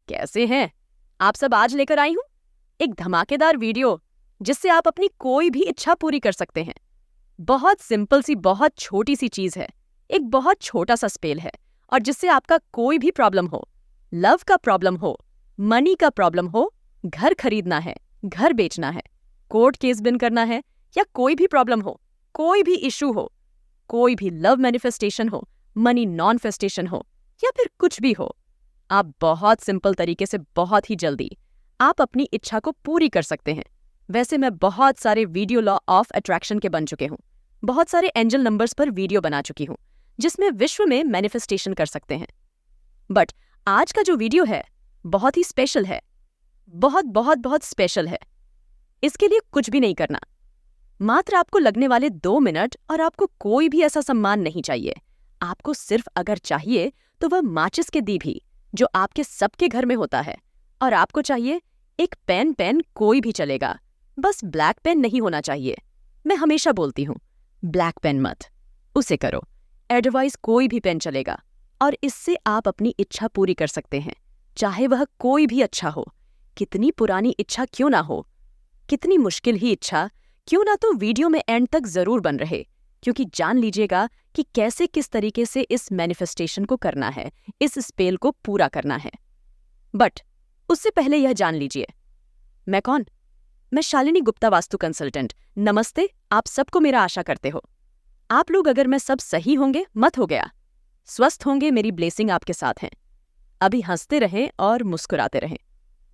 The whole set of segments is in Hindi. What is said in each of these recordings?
कैसे हैं? आप सब आज लेकर आई हूँ एक धमाकेदार वीडियो जिससे आप अपनी कोई भी इच्छा पूरी कर सकते हैं। बहुत सिंपल सी, बहुत छोटी सी चीज है, एक बहुत छोटा सा स्पेल है, और जिससे आपका कोई भी प्रॉब्लम हो, लव का प्रॉब्लम हो, मनी का प्रॉब्लम हो, घर खरीदना है, घर बेचना है, कोर्ट केस विन करना है, या कोई भी प्रॉब्लम हो, कोई भी इशू हो, कोई भी लव मैनिफेस्टेशन हो, मनी नॉनफेस्टेशन हो, या फिर कुछ भी हो, आप बहुत सिंपल तरीके से बहुत ही जल्दी आप अपनी इच्छा को पूरी कर सकते हैं। वैसे मैं बहुत सारे वीडियो लॉ ऑफ अट्रैक्शन के बन चुके हूँ, बहुत सारे एंजल नंबर्स पर वीडियो बना चुकी हूँ जिसमें विश्व में मैनिफेस्टेशन कर सकते हैं। बट आज का जो वीडियो है बहुत ही स्पेशल है, बहुत बहुत बहुत स्पेशल है। इसके लिए कुछ भी नहीं करना, मात्र आपको लगने वाले 2 मिनट, और आपको कोई भी ऐसा सम्मान नहीं चाहिए। आपको सिर्फ अगर चाहिए तो वह माचिस के दीप जो आपके सबके घर में होता है, और आपको चाहिए एक पेन कोई भी चलेगा, बस ब्लैक पेन नहीं होना चाहिए। मैं हमेशा बोलती हूँ, ब्लैक पेन मत, उसे करो, अदरवाइज कोई भी पेन चलेगा, और इससे आप अपनी इच्छा पूरी कर सकते हैं, चाहे वह कोई भी अच्छा हो, कितनी पुरानी इच्छा क्यों ना हो, कितनी मुश्किल ही इच्छा क्यों ना। तो वीडियो में एंड तक जरूर बन रहे, क्योंकि जान लीजिएगा कि कैसे किस तरीके से इस मैनिफेस्टेशन को करना है, इस स्पेल को पूरा करना है। बट उससे पहले यह जान लीजिए, मैं कौन? मैं शालिनी गुप्ता, वास्तु कंसल्टेंट। नमस्ते, आप सबको मेरा आशा करते हो। आप लोग अगर मैं सब सही होंगे मत हो गया, स्वस्थ होंगे, मेरी ब्लेसिंग आपके साथ हैं। अभी हंसते रहें और मुस्कुराते रहें।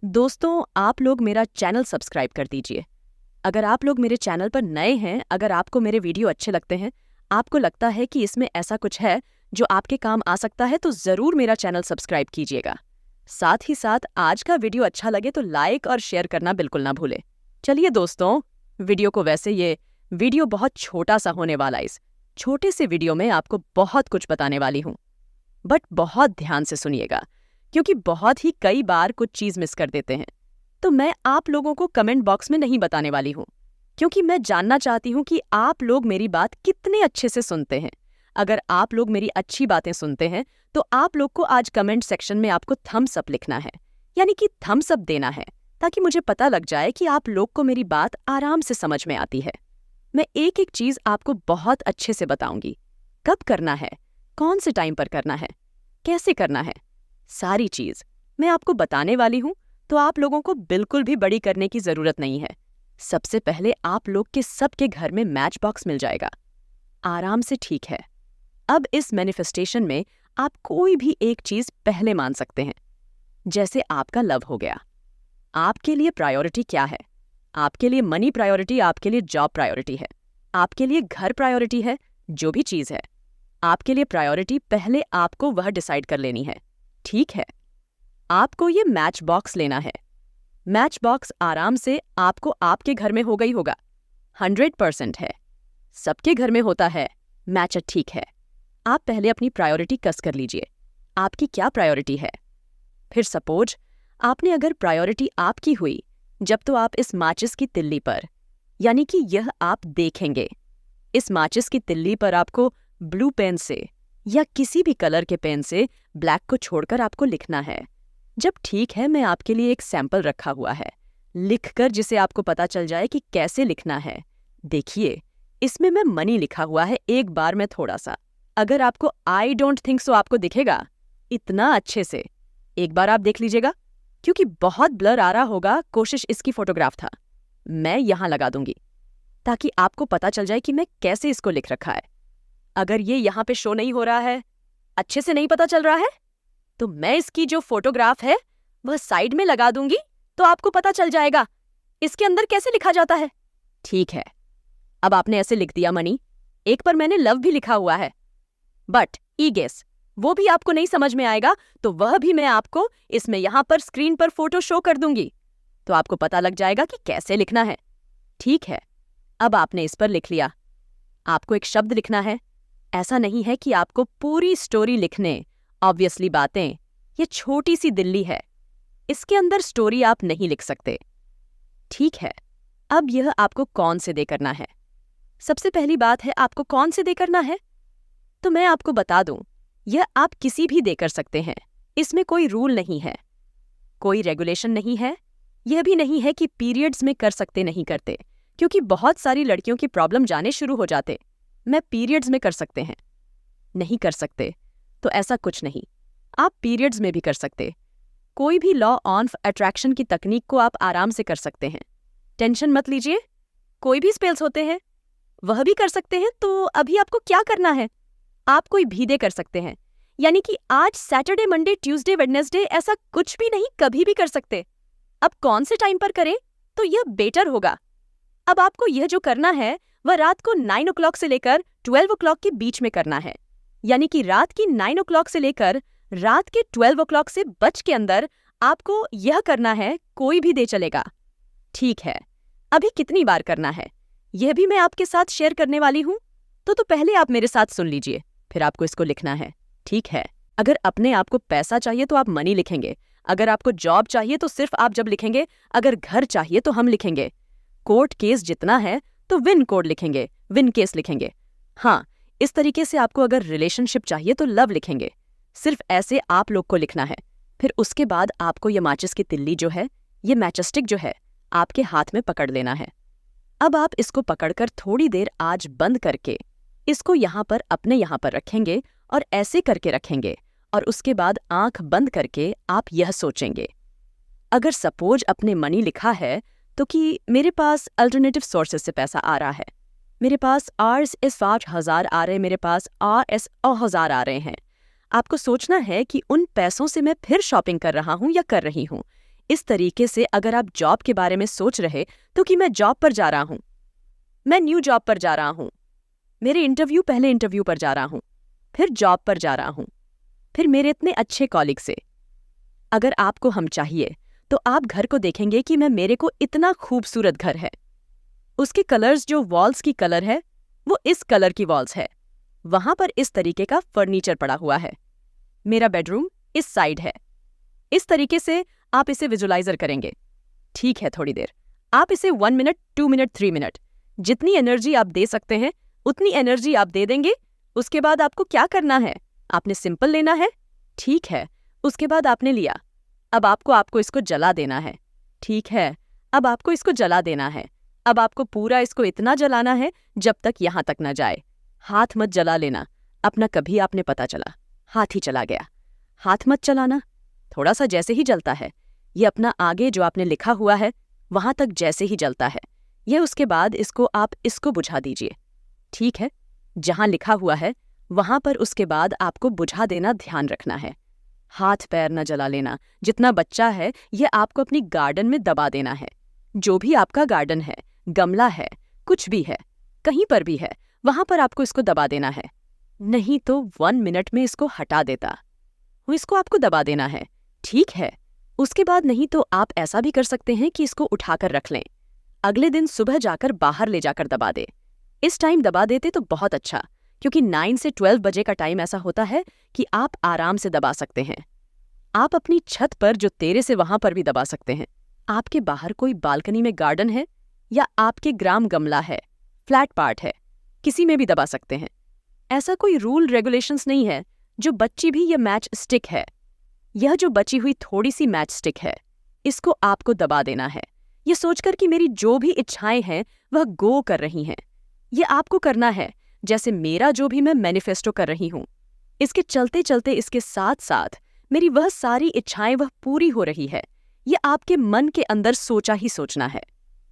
दोस्तों, आप लोग मेरा चैनल सब्सक्राइब कर दीजिए। अगर आप लोग मेरे चैनल पर नए हैं, अगर आपको मेरे वीडियो अच्छे लगते हैं, आपको लगता है कि इसमें ऐसा कुछ है जो आपके काम आ सकता है, तो ज़रूर मेरा चैनल सब्सक्राइब कीजिएगा। साथ ही साथ आज का वीडियो अच्छा लगे तो लाइक और शेयर करना बिल्कुल ना भूलें। चलिए दोस्तों, वीडियो को, वैसे ये वीडियो बहुत छोटा सा होने वाला, इस छोटे से वीडियो में आपको बहुत कुछ बताने वाली हूँ। बट बहुत ध्यान से सुनिएगा, क्योंकि बहुत ही कई बार कुछ चीज़ मिस कर देते हैं। तो मैं आप लोगों को कमेंट बॉक्स में नहीं बताने वाली हूँ, क्योंकि मैं जानना चाहती हूँ कि आप लोग मेरी बात कितने अच्छे से सुनते हैं। अगर आप लोग मेरी अच्छी बातें सुनते हैं तो आप लोग को आज कमेंट सेक्शन में आपको थम्स अप लिखना है, यानी कि थम्स अप देना है, ताकि मुझे पता लग जाए कि आप लोग को मेरी बात आराम से समझ में आती है। मैं एक एक चीज़ आपको बहुत अच्छे से बताऊंगी, कब करना है, कौन से टाइम पर करना है, कैसे करना है, सारी चीज़ मैं आपको बताने वाली हूँ। तो आप लोगों को बिल्कुल भी बड़ी करने की ज़रूरत नहीं है। सबसे पहले आप लोग के सबके घर में मैच बॉक्स मिल जाएगा, आराम से, ठीक है। अब इस मैनिफेस्टेशन में आप कोई भी एक चीज़ पहले मान सकते हैं, जैसे आपका लव हो गया। आपके लिए प्रायोरिटी क्या है? आपके लिए मनी प्रायोरिटी, आपके लिए जॉब प्रायोरिटी है, आपके लिए घर प्रायोरिटी है, जो भी चीज़ है आपके लिए प्रायोरिटी, पहले आपको वह डिसाइड कर लेनी है, ठीक है। आपको ये मैच बॉक्स लेना है। मैच बॉक्स आराम से आपको आपके घर में हो गई होगा, 100% है, सबके घर में होता है मैच, ठीक है। आप पहले अपनी प्रायोरिटी कस कर लीजिए, आपकी क्या प्रायोरिटी है। फिर सपोज आपने अगर प्रायोरिटी आपकी हुई, जब तो आप इस माचिस की तिल्ली पर, यानी कि यह आप देखेंगे, इस माचिस की तिल्ली पर आपको ब्लू पेन से या किसी भी कलर के पेन से ब्लैक को छोड़कर आपको लिखना है। जब ठीक है, मैं आपके लिए एक सैंपल रखा हुआ है, लिखकर, जिसे आपको पता चल जाए कि कैसे लिखना है। देखिए, इसमें मैं मनी लिखा हुआ है, एक बार में थोड़ा सा, अगर आपको आई डोंट थिंक सो आपको दिखेगा इतना अच्छे से, एक बार आप देख लीजिएगा, क्योंकि बहुत ब्लर आ रहा होगा। कोशिश इसकी फोटोग्राफ था, मैं यहां लगा दूंगी ताकि आपको पता चल जाए कि मैं कैसे इसको लिख रखा है। अगर ये यहां पे शो नहीं हो रहा है, अच्छे से नहीं पता चल रहा है, तो मैं इसकी जो फोटोग्राफ है वह साइड में लगा दूंगी, तो आपको पता चल जाएगा इसके अंदर कैसे लिखा जाता है, ठीक है। अब आपने ऐसे लिख दिया मनी, एक पर मैंने लव भी लिखा हुआ है, बट ई गेस वो भी आपको नहीं समझ में आएगा, तो वह भी मैं आपको इसमें यहां पर स्क्रीन पर फोटो शो कर दूंगी, तो आपको पता लग जाएगा कि कैसे लिखना है, ठीक है। अब आपने इस पर लिख लिया, आपको एक शब्द लिखना है। ऐसा नहीं है कि आपको पूरी स्टोरी लिखने, ऑब्वियसली बातें, ये छोटी सी दिल्ली है, इसके अंदर स्टोरी आप नहीं लिख सकते, ठीक है। अब यह आपको कौन से दे करना है? सबसे पहली बात है, आपको कौन से दे करना है, तो मैं आपको बता दूं, यह आप किसी भी दे कर सकते हैं, इसमें कोई रूल नहीं है। कोई रेगुलेशन नहीं है। यह भी नहीं है कि पीरियड्स में कर सकते नहीं करते, क्योंकि बहुत सारी लड़कियों की प्रॉब्लम जाने शुरू हो जाते। मैं पीरियड्स में कर सकते हैं, नहीं कर सकते तो ऐसा कुछ नहीं, आप पीरियड्स में भी कर सकते। कोई भी लॉ ऑफ अट्रैक्शन की तकनीक को आप आराम से कर सकते हैं। टेंशन मत लीजिए, कोई भी स्पेल्स होते हैं, वह भी कर सकते हैं। तो अभी आपको क्या करना है, आप कोई भीदे कर सकते हैं, यानी कि आज सैटरडे, मंडे, ट्यूसडे, वेडनेसडे ऐसा कुछ भी नहीं, कभी भी कर सकते। अब कौन से टाइम पर करें तो यह बेटर होगा। अब आपको यह जो करना है वह रात को 9 o'clock से लेकर 12 o'clock के बीच में करना है, यानी कि रात की 9 o'clock से लेकर रात के 12 o'clock से बच के अंदर आपको यह करना है, कोई भी दे चलेगा। ठीक है, अभी कितनी बार करना है यह भी मैं आपके साथ शेयर करने वाली हूं। तो पहले आप मेरे साथ सुन लीजिए, फिर आपको इसको लिखना है। ठीक है, अगर अपने आप को पैसा चाहिए तो आप मनी लिखेंगे, अगर आपको जॉब चाहिए तो सिर्फ आप जब लिखेंगे, अगर घर चाहिए तो हम लिखेंगे, कोर्ट केस जितना है तो विन कोड लिखेंगे, विन केस लिखेंगे। हाँ, इस तरीके से आपको अगर रिलेशनशिप चाहिए तो लव लिखेंगे। सिर्फ ऐसे आप लोग को लिखना है। फिर उसके बाद आपको ये माचिस की तिल्ली जो है, ये मैचस्टिक जो है, आपके हाथ में पकड़ लेना है। अब आप इसको पकड़कर थोड़ी देर आज बंद करके इसको यहाँ पर अपने यहाँ पर रखेंगे और ऐसे करके रखेंगे, और उसके बाद आंख बंद करके आप यह सोचेंगे, अगर सपोज अपने मनी लिखा है तो कि मेरे पास अल्टरनेटिव सोर्सेज से पैसा आ रहा है, मेरे पास RS 5,000 आ रहे हैं, मेरे पास RS 1000 आ रहे हैं। आपको सोचना है कि उन पैसों से मैं फिर शॉपिंग कर रहा हूँ या कर रही हूँ। इस तरीके से अगर आप जॉब के बारे में सोच रहे तो कि मैं जॉब पर जा रहा हूँ, मैं न्यू जॉब पर जा रहा हूँ, मेरे पहले इंटरव्यू पर जा रहा हूँ, फिर जॉब पर जा रहा हूँ, फिर मेरे इतने अच्छे कॉलीग से। अगर आपको हम चाहिए तो आप घर को देखेंगे कि मेरे को इतना खूबसूरत घर है, उसके कलर्स जो वॉल्स की कलर है वो इस कलर की वॉल्स है, वहां पर इस तरीके का फर्नीचर पड़ा हुआ है, मेरा बेडरूम इस साइड है। इस तरीके से आप इसे विजुलाइजर करेंगे। ठीक है, थोड़ी देर आप इसे 1 मिनट, 2 मिनट, 3 मिनट, जितनी एनर्जी आप दे सकते हैं उतनी एनर्जी आप दे देंगे। उसके बाद आपको क्या करना है, आपने सिंपल लेना है। ठीक है, उसके बाद आपने लिया, अब आपको इसको जला देना है। ठीक है, अब आपको इसको जला देना है। अब आपको पूरा इसको इतना जलाना है जब तक यहाँ तक ना जाए। हाथ मत जला लेना अपना, कभी आपने पता चला हाथ ही चला गया। हाथ मत चलाना, थोड़ा सा जैसे ही जलता है ये अपना आगे जो आपने लिखा हुआ है वहां तक जैसे ही जलता है ये, उसके बाद इसको बुझा दीजिए। ठीक है, जहां लिखा हुआ है वहां पर उसके बाद आपको बुझा देना, ध्यान रखना है। हाथ पैर न जला लेना। जितना बच्चा है ये आपको अपनी गार्डन में दबा देना है। जो भी आपका गार्डन है, गमला है, कुछ भी है, कहीं पर भी है, वहां पर आपको इसको दबा देना है। नहीं तो 1 मिनट में इसको हटा देता, इसको आपको दबा देना है। ठीक है, उसके बाद नहीं तो आप ऐसा भी कर सकते हैं कि इसको उठाकर रख लें, अगले दिन सुबह जाकर बाहर ले जाकर दबा दे। इस टाइम दबा देते तो बहुत अच्छा, क्योंकि 9 से 12 बजे का टाइम ऐसा होता है कि आप आराम से दबा सकते हैं। आप अपनी छत पर जो तेरे से वहां पर भी दबा सकते हैं। आपके बाहर कोई बालकनी में गार्डन है या आपके ग्राम गमला है, फ्लैट पार्ट है, किसी में भी दबा सकते हैं। ऐसा कोई रूल रेगुलेशंस नहीं है। जो बच्ची भी ये मैच स्टिक है, यह जो बची हुई थोड़ी सी मैच स्टिक है, इसको आपको दबा देना है, ये सोचकर कि मेरी जो भी इच्छाएं हैं वह गो कर रही हैं। ये आपको करना है जैसे मेरा जो भी मैं मैनिफेस्टो कर रही हूं। इसके चलते चलते इसके साथ साथ मेरी वह सारी इच्छाएं वह पूरी हो रही है। ये आपके मन के अंदर सोचा ही सोचना है।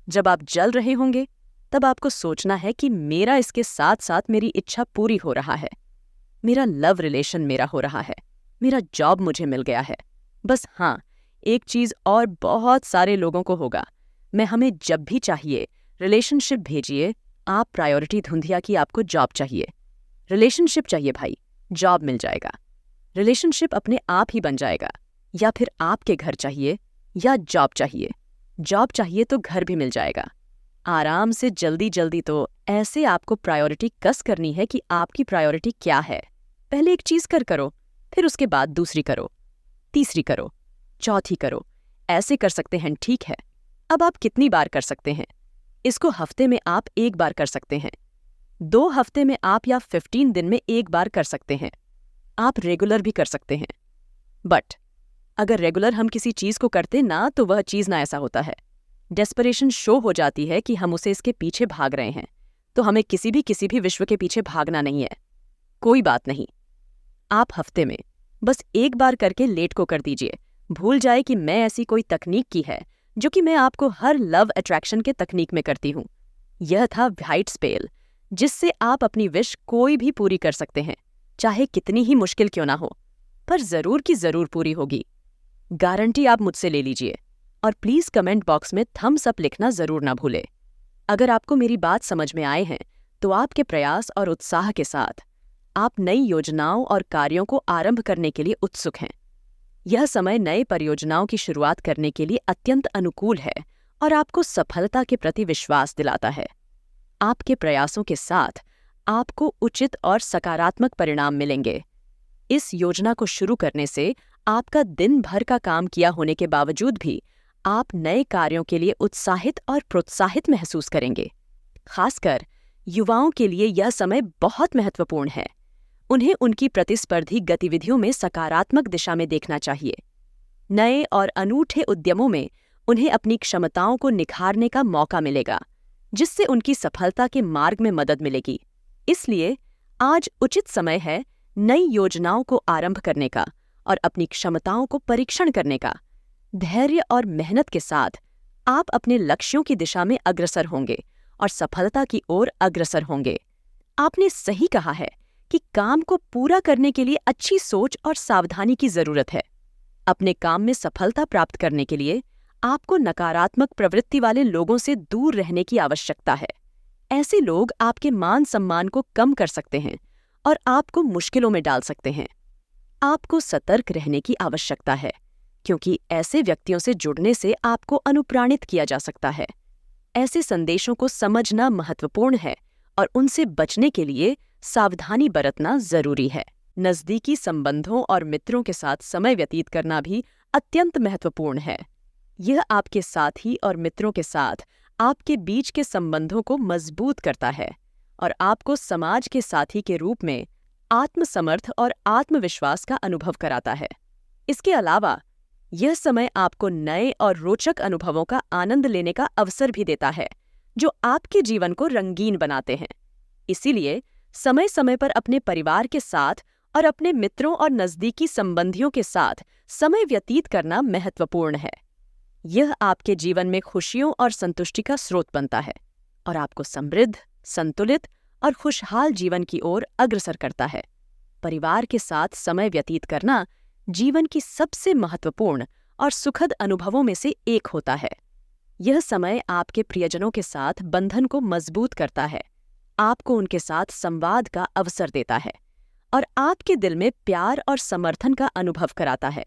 जब आप जल रहे होंगे तब आपको सोचना है कि मेरा इसके साथ साथ मेरी इच्छा पूरी हो रहा है, मेरा लव रिलेशन मेरा हो रहा है, मेरा जॉब मुझे मिल गया है। बस हाँ, एक चीज और बहुत सारे लोगों को होगा, मैं हमें जब भी चाहिए रिलेशनशिप भेजिए, आप प्रायोरिटी ढूंढिए कि आपको जॉब चाहिए, रिलेशनशिप चाहिए भाई, जॉब मिल जाएगा, रिलेशनशिप अपने आप ही बन जाएगा। या फिर आपके घर चाहिए या जॉब चाहिए, जॉब चाहिए तो घर भी मिल जाएगा। आराम से जल्दी जल्दी तो ऐसे आपको प्रायोरिटी कस करनी है कि आपकी प्रायोरिटी क्या है। पहले एक चीज करो, फिर उसके बाद दूसरी करो, तीसरी करो, चौथी करो, ऐसे कर सकते हैं। ठीक है, अब आप कितनी बार कर सकते हैं इसको? हफ्ते में आप 1 बार कर सकते हैं, 2 हफ्ते में आप या 15 दिन में 1 बार कर सकते हैं, आप रेगुलर भी कर सकते हैं। बट अगर रेगुलर हम किसी चीज को करते ना तो वह चीज ना ऐसा होता है। डेस्परेशन शो हो जाती है कि हम उसे इसके पीछे भाग रहे हैं, तो हमें किसी भी विश्व के पीछे भागना नहीं है। कोई बात नहीं, आप हफ्ते में बस एक बार करके लेट को कर दीजिए। भूल जाए कि मैं ऐसी कोई तकनीक की है जो कि मैं आपको हर लव अट्रैक्शन के तकनीक में करती हूँ। यह था व्हाइट स्पेल, जिससे आप अपनी विश कोई भी पूरी कर सकते हैं, चाहे कितनी ही मुश्किल क्यों ना हो, पर जरूर की जरूर पूरी होगी। गारंटी आप मुझसे ले लीजिए। और प्लीज कमेंट बॉक्स में थम्स अप लिखना जरूर ना भूले। अगर आपको मेरी बात समझ में आए हैं तो आपके प्रयास और उत्साह के साथ आप नई योजनाओं और कार्यों को आरंभ करने के लिए उत्सुक हैं। यह समय नए परियोजनाओं की शुरुआत करने के लिए अत्यंत अनुकूल है और आपको सफलता के प्रति विश्वास दिलाता है। आपके प्रयासों के साथ आपको उचित और सकारात्मक परिणाम मिलेंगे। इस योजना को शुरू करने से आपका दिन भर का काम किया होने के बावजूद भी आप नए कार्यों के लिए उत्साहित और प्रोत्साहित महसूस करेंगे। खासकर युवाओं के लिए यह समय बहुत महत्वपूर्ण है। उन्हें उनकी प्रतिस्पर्धी गतिविधियों में सकारात्मक दिशा में देखना चाहिए। नए और अनूठे उद्यमों में उन्हें अपनी क्षमताओं को निखारने का मौका मिलेगा, जिससे उनकी सफलता के मार्ग में मदद मिलेगी। इसलिए आज उचित समय है नई योजनाओं को आरंभ करने का और अपनी क्षमताओं को परीक्षण करने का। धैर्य और मेहनत के साथ आप अपने लक्ष्यों की दिशा में अग्रसर होंगे और सफलता की ओर अग्रसर होंगे। आपने सही कहा है कि काम को पूरा करने के लिए अच्छी सोच और सावधानी की जरूरत है। अपने काम में सफलता प्राप्त करने के लिए आपको नकारात्मक प्रवृत्ति वाले लोगों से दूर रहने की आवश्यकता है। ऐसे लोग आपके मान सम्मान को कम कर सकते हैं और आपको मुश्किलों में डाल सकते हैं। आपको सतर्क रहने की आवश्यकता है, क्योंकि ऐसे व्यक्तियों से जुड़ने से आपको अनुप्राणित किया जा सकता है। ऐसे संदेशों को समझना महत्वपूर्ण है और उनसे बचने के लिए सावधानी बरतना जरूरी है। नज़दीकी संबंधों और मित्रों के साथ समय व्यतीत करना भी अत्यंत महत्वपूर्ण है। यह आपके साथी और मित्रों के साथ आपके बीच के संबंधों को मजबूत करता है और आपको समाज के साथी के रूप में आत्मसमर्थ और आत्मविश्वास का अनुभव कराता है। इसके अलावा यह समय आपको नए और रोचक अनुभवों का आनंद लेने का अवसर भी देता है, जो आपके जीवन को रंगीन बनाते हैं। इसीलिए समय समय पर अपने परिवार के साथ और अपने मित्रों और नज़दीकी संबंधियों के साथ समय व्यतीत करना महत्वपूर्ण है। यह आपके जीवन में खुशियों और संतुष्टि का स्रोत बनता है और आपको समृद्ध, संतुलित और खुशहाल जीवन की ओर अग्रसर करता है। परिवार के साथ समय व्यतीत करना जीवन की सबसे महत्वपूर्ण और सुखद अनुभवों में से एक होता है। यह समय आपके प्रियजनों के साथ बंधन को मजबूत करता है, आपको उनके साथ संवाद का अवसर देता है और आपके दिल में प्यार और समर्थन का अनुभव कराता है।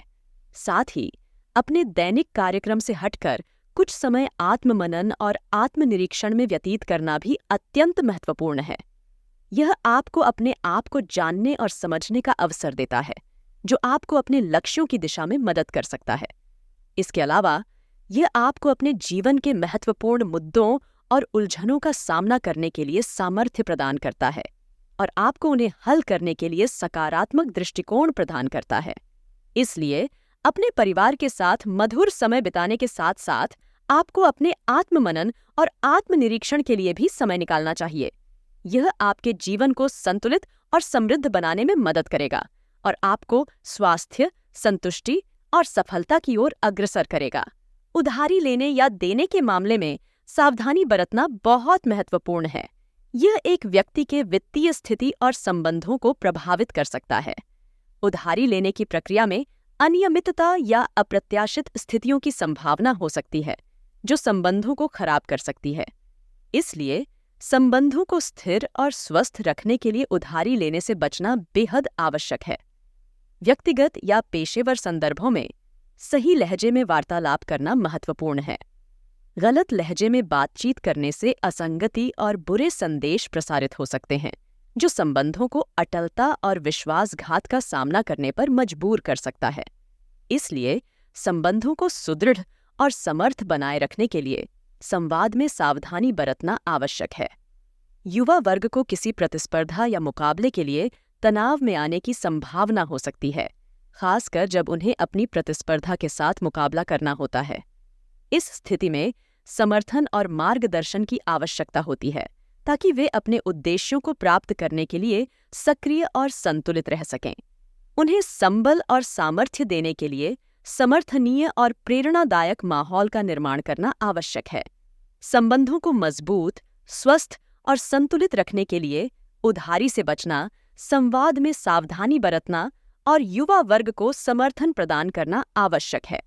साथ ही अपने दैनिक कार्यक्रम से हटकर कुछ समय आत्ममनन और आत्मनिरीक्षण में व्यतीत करना भी अत्यंत महत्वपूर्ण है। यह आपको अपने आप को जानने और समझने का अवसर देता है, जो आपको अपने लक्ष्यों की दिशा में मदद कर सकता है। इसके अलावा यह आपको अपने जीवन के महत्वपूर्ण मुद्दों और उलझनों का सामना करने के लिए सामर्थ्य प्रदान करता है और आपको उन्हें हल करने के लिए सकारात्मक दृष्टिकोण प्रदान करता है। इसलिए अपने परिवार के साथ मधुर समय बिताने के साथ साथ आपको अपने आत्ममनन और आत्मनिरीक्षण के लिए भी समय निकालना चाहिए। यह आपके जीवन को संतुलित और समृद्ध बनाने में मदद करेगा और आपको स्वास्थ्य, संतुष्टि और सफलता की ओर अग्रसर करेगा। उधारी लेने या देने के मामले में सावधानी बरतना बहुत महत्वपूर्ण है। यह एक व्यक्ति के वित्तीय स्थिति और संबंधों को प्रभावित कर सकता है। उधारी लेने की प्रक्रिया में अनियमितता या अप्रत्याशित स्थितियों की संभावना हो सकती है, जो संबंधों को खराब कर सकती है। इसलिए संबंधों को स्थिर और स्वस्थ रखने के लिए उधारी लेने से बचना बेहद आवश्यक है। व्यक्तिगत या पेशेवर संदर्भों में सही लहजे में वार्तालाप करना महत्वपूर्ण है। गलत लहजे में बातचीत करने से असंगति और बुरे संदेश प्रसारित हो सकते हैं, जो संबंधों को अटलता और विश्वासघात का सामना करने पर मजबूर कर सकता है। इसलिए संबंधों को सुदृढ़ और समर्थ बनाए रखने के लिए संवाद में सावधानी बरतना आवश्यक है। युवा वर्ग को किसी प्रतिस्पर्धा या मुकाबले के लिए तनाव में आने की संभावना हो सकती है, खासकर जब उन्हें अपनी प्रतिस्पर्धा के साथ मुकाबला करना होता है। इस स्थिति में समर्थन और मार्गदर्शन की आवश्यकता होती है ताकि वे अपने उद्देश्यों को प्राप्त करने के लिए सक्रिय और संतुलित रह सकें। उन्हें संबल और सामर्थ्य देने के लिए समर्थनीय और प्रेरणादायक माहौल का निर्माण करना आवश्यक है। संबंधों को मजबूत, स्वस्थ और संतुलित रखने के लिए उधारी से बचना, संवाद में सावधानी बरतना और युवा वर्ग को समर्थन प्रदान करना आवश्यक है।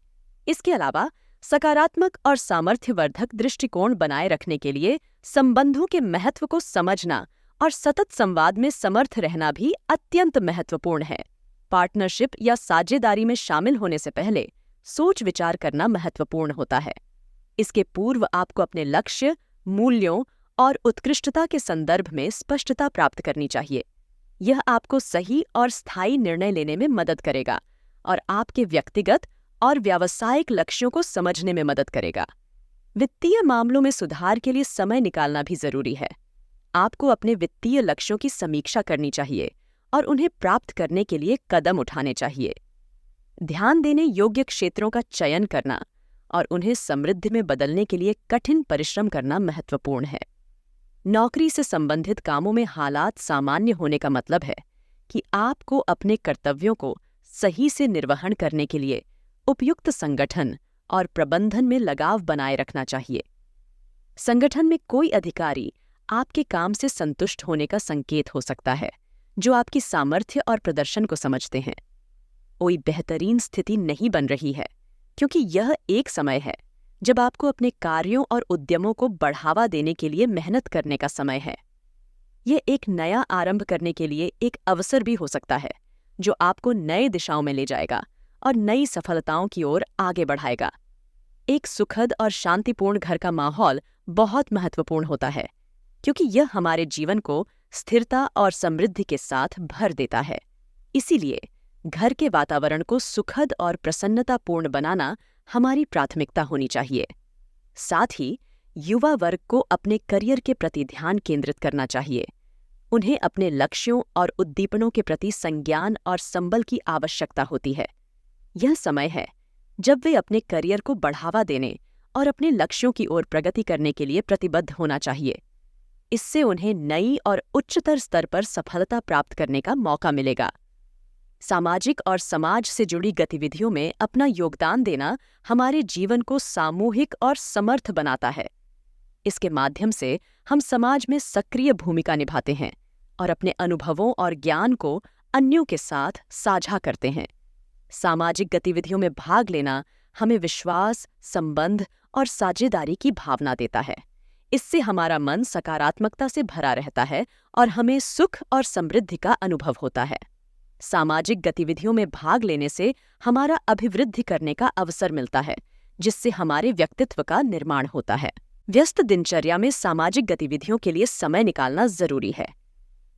इसके अलावा सकारात्मक और सामर्थ्यवर्धक दृष्टिकोण बनाए रखने के लिए संबंधों के महत्व को समझना और सतत संवाद में समर्थ रहना भी अत्यंत महत्वपूर्ण है। पार्टनरशिप या साझेदारी में शामिल होने से पहले सोच विचार करना महत्वपूर्ण होता है। इसके पूर्व आपको अपने लक्ष्य, मूल्यों और उत्कृष्टता के संदर्भ में स्पष्टता प्राप्त करनी चाहिए। यह आपको सही और स्थायी निर्णय लेने में मदद करेगा और आपके व्यक्तिगत और व्यावसायिक लक्ष्यों को समझने में मदद करेगा। वित्तीय मामलों में सुधार के लिए समय निकालना भी जरूरी है। आपको अपने वित्तीय लक्ष्यों की समीक्षा करनी चाहिए और उन्हें प्राप्त करने के लिए कदम उठाने चाहिए। ध्यान देने योग्य क्षेत्रों का चयन करना और उन्हें समृद्धि में बदलने के लिए कठिन परिश्रम करना महत्वपूर्ण है। नौकरी से संबंधित कामों में हालात सामान्य होने का मतलब है कि आपको अपने कर्तव्यों को सही से निर्वहन करने के लिए उपयुक्त संगठन और प्रबंधन में लगाव बनाए रखना चाहिए। संगठन में कोई अधिकारी आपके काम से संतुष्ट होने का संकेत हो सकता है, जो आपकी सामर्थ्य और प्रदर्शन को समझते हैं। कोई बेहतरीन स्थिति नहीं बन रही है, क्योंकि यह एक समय है जब आपको अपने कार्यों और उद्यमों को बढ़ावा देने के लिए मेहनत करने का समय है। यह एक नया आरंभ करने के लिए एक अवसर भी हो सकता है, जो आपको नए दिशाओं में ले जाएगा और नई सफलताओं की ओर आगे बढ़ाएगा। एक सुखद और शांतिपूर्ण घर का माहौल बहुत महत्वपूर्ण होता है, क्योंकि यह हमारे जीवन को स्थिरता और समृद्धि के साथ भर देता है। इसीलिए घर के वातावरण को सुखद और प्रसन्नतापूर्ण बनाना हमारी प्राथमिकता होनी चाहिए। साथ ही युवा वर्ग को अपने करियर के प्रति ध्यान केंद्रित करना चाहिए। उन्हें अपने लक्ष्यों और उद्दीपनों के प्रति संज्ञान और संबल की आवश्यकता होती है। यह समय है जब वे अपने करियर को बढ़ावा देने और अपने लक्ष्यों की ओर प्रगति करने के लिए प्रतिबद्ध होना चाहिए। इससे उन्हें नई और उच्चतर स्तर पर सफलता प्राप्त करने का मौका मिलेगा। सामाजिक और समाज से जुड़ी गतिविधियों में अपना योगदान देना हमारे जीवन को सामूहिक और समर्थ बनाता है। इसके माध्यम से हम समाज में सक्रिय भूमिका निभाते हैं और अपने अनुभवों और ज्ञान को अन्यों के साथ साझा करते हैं। सामाजिक गतिविधियों में भाग लेना हमें विश्वास, संबंध और साझेदारी की भावना देता है। इससे हमारा मन सकारात्मकता से भरा रहता है और हमें सुख और समृद्धि का अनुभव होता है। सामाजिक गतिविधियों में भाग लेने से हमारा अभिवृद्धि करने का अवसर मिलता है, जिससे हमारे व्यक्तित्व का निर्माण होता है। व्यस्त दिनचर्या में सामाजिक गतिविधियों के लिए समय निकालना जरूरी है।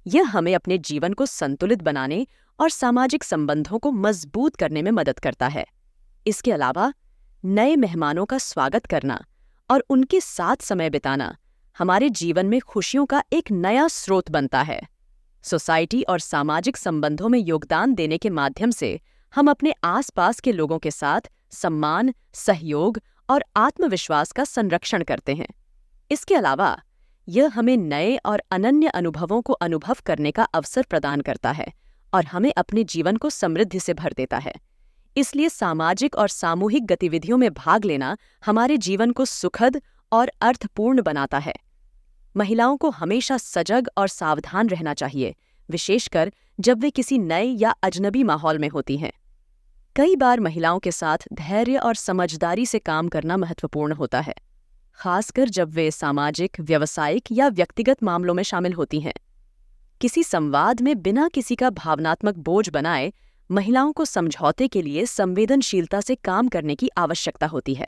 यह हमें अपने जीवन को संतुलित बनाने और सामाजिक संबंधों को मजबूत करने में मदद करता है। इसके अलावा नए मेहमानों का स्वागत करना और उनके साथ समय बिताना हमारे जीवन में खुशियों का एक नया स्रोत बनता है। सोसाइटी और सामाजिक संबंधों में योगदान देने के माध्यम से हम अपने आसपास के लोगों के साथ सम्मान, सहयोग और आत्मविश्वास का संरक्षण करते हैं। इसके अलावा यह हमें नए और अनन्य अनुभवों को अनुभव करने का अवसर प्रदान करता है और हमें अपने जीवन को समृद्धि से भर देता है। इसलिए सामाजिक और सामूहिक गतिविधियों में भाग लेना हमारे जीवन को सुखद और अर्थपूर्ण बनाता है। महिलाओं को हमेशा सजग और सावधान रहना चाहिए, विशेषकर जब वे किसी नए या अजनबी माहौल में होती हैं। कई बार महिलाओं के साथ धैर्य और समझदारी से काम करना महत्वपूर्ण होता है, खासकर जब वे सामाजिक, व्यावसायिक या व्यक्तिगत मामलों में शामिल होती हैं। किसी संवाद में बिना किसी का भावनात्मक बोझ बनाए महिलाओं को समझौते के लिए संवेदनशीलता से काम करने की आवश्यकता होती है।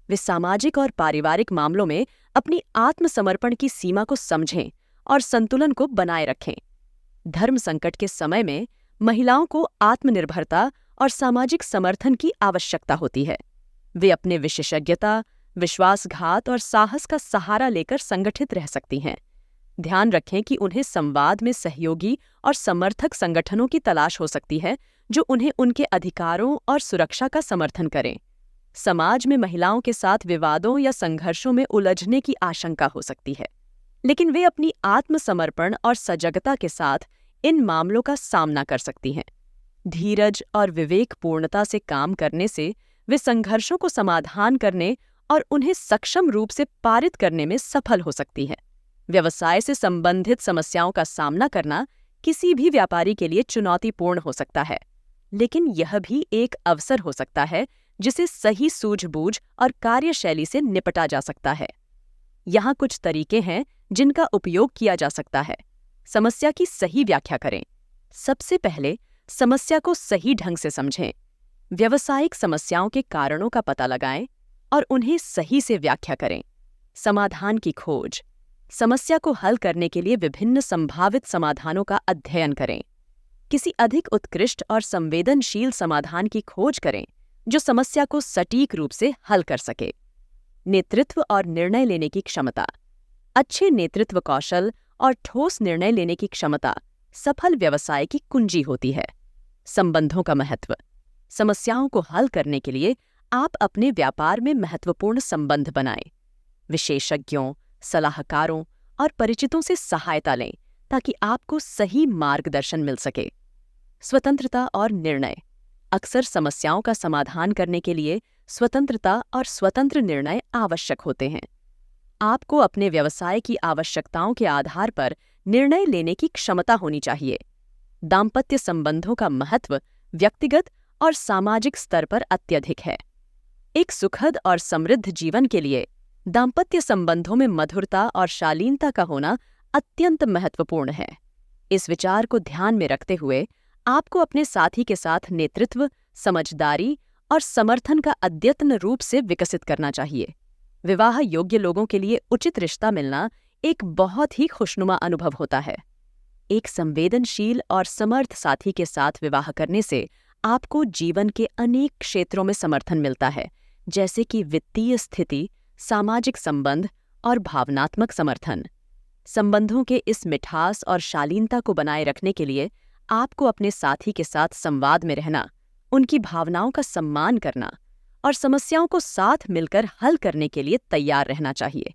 वे सामाजिक और पारिवारिक मामलों में अपनी आत्मसमर्पण की सीमा को समझें और संतुलन को बनाए रखें। धर्म संकट के समय में महिलाओं को आत्मनिर्भरता और सामाजिक समर्थन की आवश्यकता होती है। वे अपने विशेषज्ञता, विश्वासघात और साहस का सहारा लेकर संगठित रह सकती हैं। ध्यान रखें कि उन्हें संवाद में सहयोगी और समर्थक संगठनों की तलाश हो सकती है, जो उन्हें उनके अधिकारों और सुरक्षा का समर्थन करें। समाज में महिलाओं के साथ विवादों या संघर्षों में उलझने की आशंका हो सकती है, लेकिन वे अपनी आत्मसमर्पण और सजगता के साथ इन मामलों का सामना कर सकती हैं। धीरज और विवेकपूर्णता से काम करने से वे संघर्षों को समाधान करने और उन्हें सक्षम रूप से पारित करने में सफल हो सकती हैं। व्यवसाय से संबंधित समस्याओं का सामना करना किसी भी व्यापारी के लिए चुनौतीपूर्ण हो सकता है, लेकिन यह भी एक अवसर हो सकता है जिसे सही सूझबूझ और कार्यशैली से निपटा जा सकता है। यहाँ कुछ तरीके हैं जिनका उपयोग किया जा सकता है। समस्या की सही व्याख्या करें। सबसे पहले समस्या को सही ढंग से समझें। व्यावसायिक समस्याओं के कारणों का पता लगाएं और उन्हें सही से व्याख्या करें। समाधान की खोज। समस्या को हल करने के लिए विभिन्न संभावित समाधानों का अध्ययन करें। किसी अधिक उत्कृष्ट और संवेदनशील समाधान की खोज करें जो समस्या को सटीक रूप से हल कर सके। नेतृत्व और निर्णय लेने की क्षमता। अच्छे नेतृत्व कौशल और ठोस निर्णय लेने की क्षमता सफल व्यवसाय की कुंजी होती है। संबंधों का महत्व। समस्याओं को हल करने के लिए आप अपने व्यापार में महत्वपूर्ण संबंध बनाएं। विशेषज्ञों, सलाहकारों और परिचितों से सहायता लें ताकि आपको सही मार्गदर्शन मिल सके। स्वतंत्रता और निर्णय। अक्सर समस्याओं का समाधान करने के लिए स्वतंत्रता और स्वतंत्र निर्णय आवश्यक होते हैं। आपको अपने व्यवसाय की आवश्यकताओं के आधार पर निर्णय लेने की क्षमता होनी चाहिए। दाम्पत्य संबंधों का महत्व व्यक्तिगत और सामाजिक स्तर पर अत्यधिक है। एक सुखद और समृद्ध जीवन के लिए दाम्पत्य संबंधों में मधुरता और शालीनता का होना अत्यंत महत्वपूर्ण है। इस विचार को ध्यान में रखते हुए आपको अपने साथी के साथ नेतृत्व, समझदारी और समर्थन का अद्यतन रूप से विकसित करना चाहिए। विवाह योग्य लोगों के लिए उचित रिश्ता मिलना एक बहुत ही खुशनुमा अनुभव होता है। एक संवेदनशील और समर्थ साथी के साथ विवाह करने से आपको जीवन के अनेक क्षेत्रों में समर्थन मिलता है, जैसे कि वित्तीय स्थिति, सामाजिक संबंध और भावनात्मक समर्थन। संबंधों के इस मिठास और शालीनता को बनाए रखने के लिए आपको अपने साथी के साथ संवाद में रहना, उनकी भावनाओं का सम्मान करना और समस्याओं को साथ मिलकर हल करने के लिए तैयार रहना चाहिए।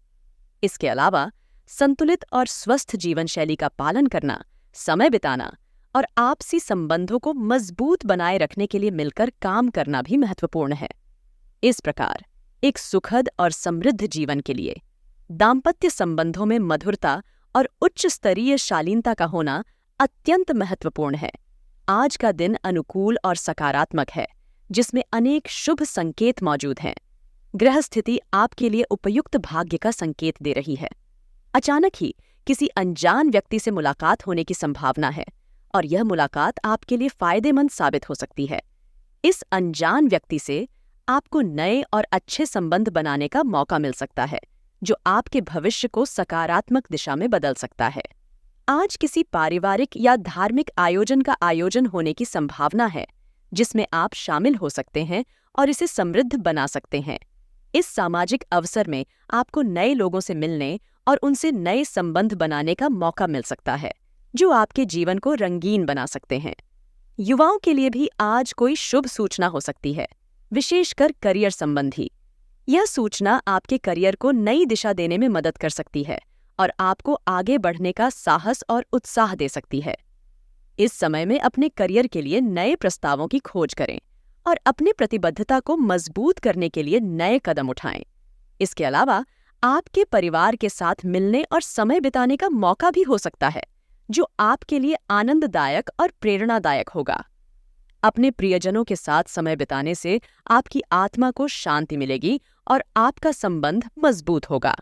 इसके अलावा संतुलित और स्वस्थ जीवन शैली का पालन करना, समय बिताना और आपसी संबंधों को मजबूत बनाए रखने के लिए मिलकर काम करना भी महत्वपूर्ण है। इस प्रकार एक सुखद और समृद्ध जीवन के लिए दाम्पत्य संबंधों में मधुरता और उच्च स्तरीय शालीनता का होना अत्यंत महत्वपूर्ण है। आज का दिन अनुकूल और सकारात्मक है, जिसमें अनेक शुभ संकेत मौजूद हैं। ग्रह स्थिति आपके लिए उपयुक्त भाग्य का संकेत दे रही है। अचानक ही किसी अनजान व्यक्ति से मुलाकात होने की संभावना है और यह मुलाकात आपके लिए फायदेमंद साबित हो सकती है। इस अनजान व्यक्ति से आपको नए और अच्छे संबंध बनाने का मौका मिल सकता है, जो आपके भविष्य को सकारात्मक दिशा में बदल सकता है। आज किसी पारिवारिक या धार्मिक आयोजन का आयोजन होने की संभावना है, जिसमें आप शामिल हो सकते हैं और इसे समृद्ध बना सकते हैं। इस सामाजिक अवसर में आपको नए लोगों से मिलने और उनसे नए संबंध बनाने का मौका मिल सकता है, जो आपके जीवन को रंगीन बना सकते हैं। युवाओं के लिए भी आज कोई शुभ सूचना हो सकती है, विशेषकर करियर संबंधी। यह सूचना आपके करियर को नई दिशा देने में मदद कर सकती है और आपको आगे बढ़ने का साहस और उत्साह दे सकती है। इस समय में अपने करियर के लिए नए प्रस्तावों की खोज करें और अपनी प्रतिबद्धता को मजबूत करने के लिए नए कदम उठाएं। इसके अलावा आपके परिवार के साथ मिलने और समय बिताने का मौका भी हो सकता है, जो आपके लिए आनंददायक और प्रेरणादायक होगा। अपने प्रियजनों के साथ समय बिताने से आपकी आत्मा को शांति मिलेगी और आपका संबंध मजबूत होगा।